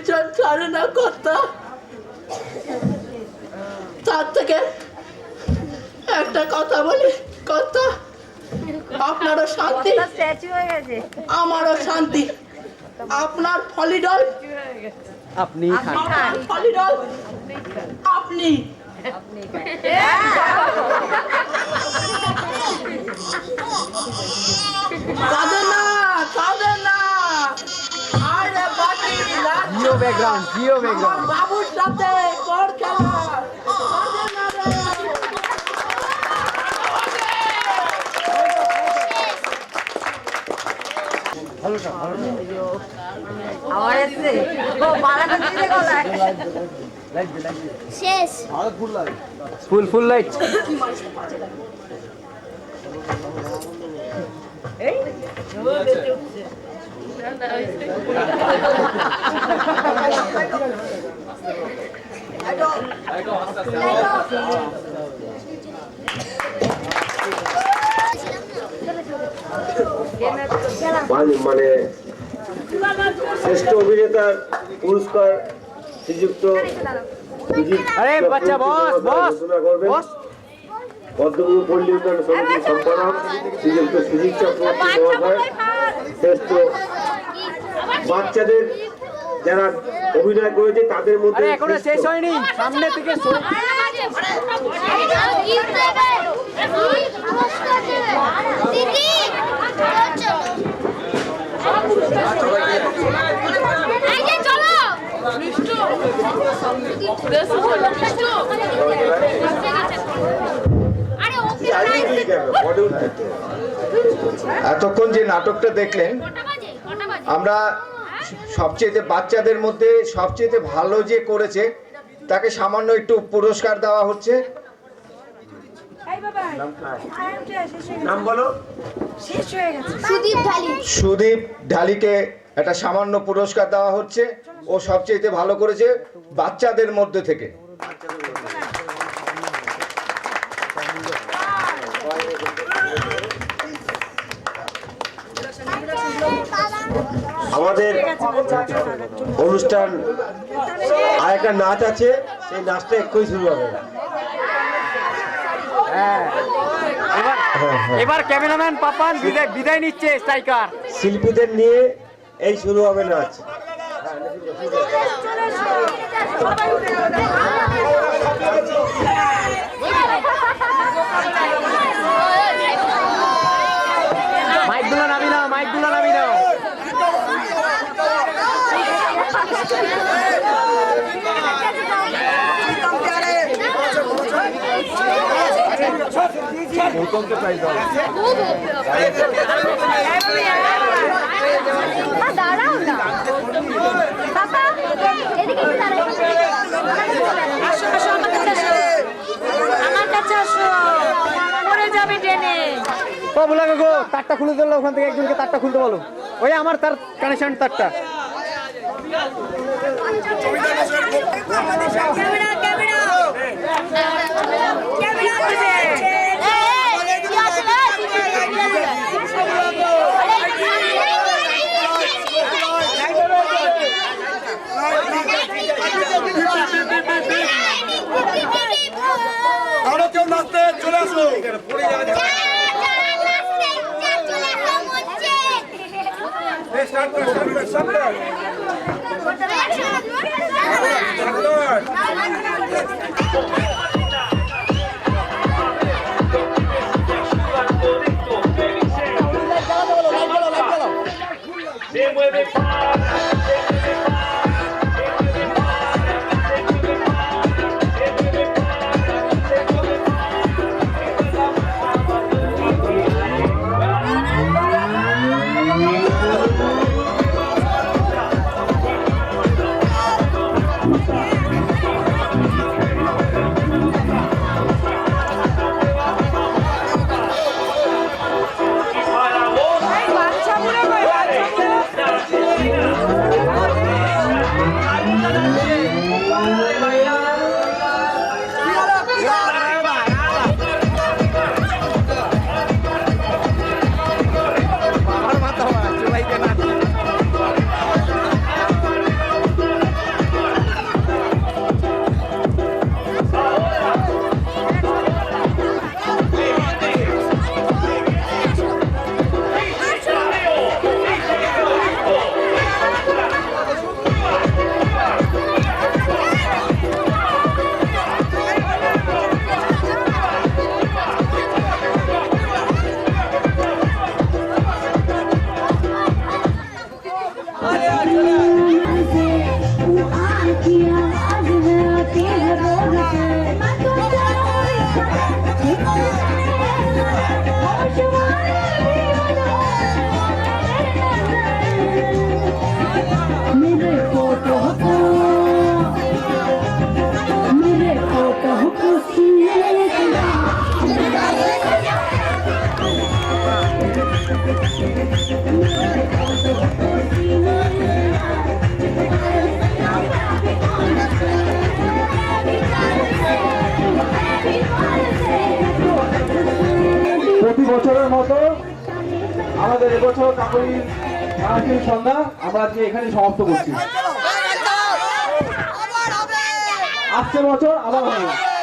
দুইজন ছাড়ে না কর্তা, তার থেকে একটা কথা বলি কর্তা, আপনারও শান্তি আমারও শান্তি। আপনার ফলিডল আপনি ফলিডল আপনি কাঁদেন না, কাঁদেন না। আরে বাটি জিও ব্যাকগ্রাউন্ড, জিও ব্যাকগ্রাউন্ড। বাবুর সাথে কর খেলা, কাঁদেন না রে। শেষ ফুল ফুল লাইট। মানে শ্রেষ্ঠ অভিনেতার পুরস্কার শ্রীযুক্ত আরে বাচ্চা বস বস বস। পদ্মগুরু পল্লী উন্নয়ন সমিতির সম্পাদক শ্রীযুক্ত সুজিত চক্রবর্তী মহোদয় শ্রেষ্ঠ বাচ্চাদের যারা অভিনয় করেছে তাদের মধ্যে এখনো শেষ হয়নি, সামনে থেকে এতক্ষণ যে নাটকটা দেখলেন, আমরা সবচেয়ে বাচ্চাদের মধ্যে সবচেয়ে ভালো যে করেছে তাকে সামান্য একটু পুরস্কার দেওয়া হচ্ছে। নাম বলো। সুদীপ ঢালিকে একটা সামান্য পুরস্কার দেওয়া হচ্ছে, ও সবচেয়ে ভালো করেছে বাচ্চাদের মধ্যে থেকে। আমাদের অনুষ্ঠান আর একটা নাচ আছে, সেই নাচটা এক্ষুনি শুরু হবে। এবার ক্যামেরাম্যান পাপান বিদায় নিচ্ছে স্ট্রাইকার। শিল্পীদের নিয়ে এই শুরু হবে নাচ। মাইকগুলো নামি নাও, মাইকগুলো নামি নাও। দাঁড়াও না বাবা, এদিকে আমার কাছে আসো, পড়ে যাবে ট্রেনে। ও বলা গো, তারটা খুলে দিল, ওখান থেকে একজনকে তারটা খুলতে বলো। ওই আমার তার কানেকশন তারটা। আরো কেউ নাচতে চলে আসো। বছরের মতো আমাদের এবছর কাকলি সাংস্কৃতিক সন্ধ্যা আমরা আজকে এখানে সমাপ্ত করছি। আসছে বছর আবার হবে।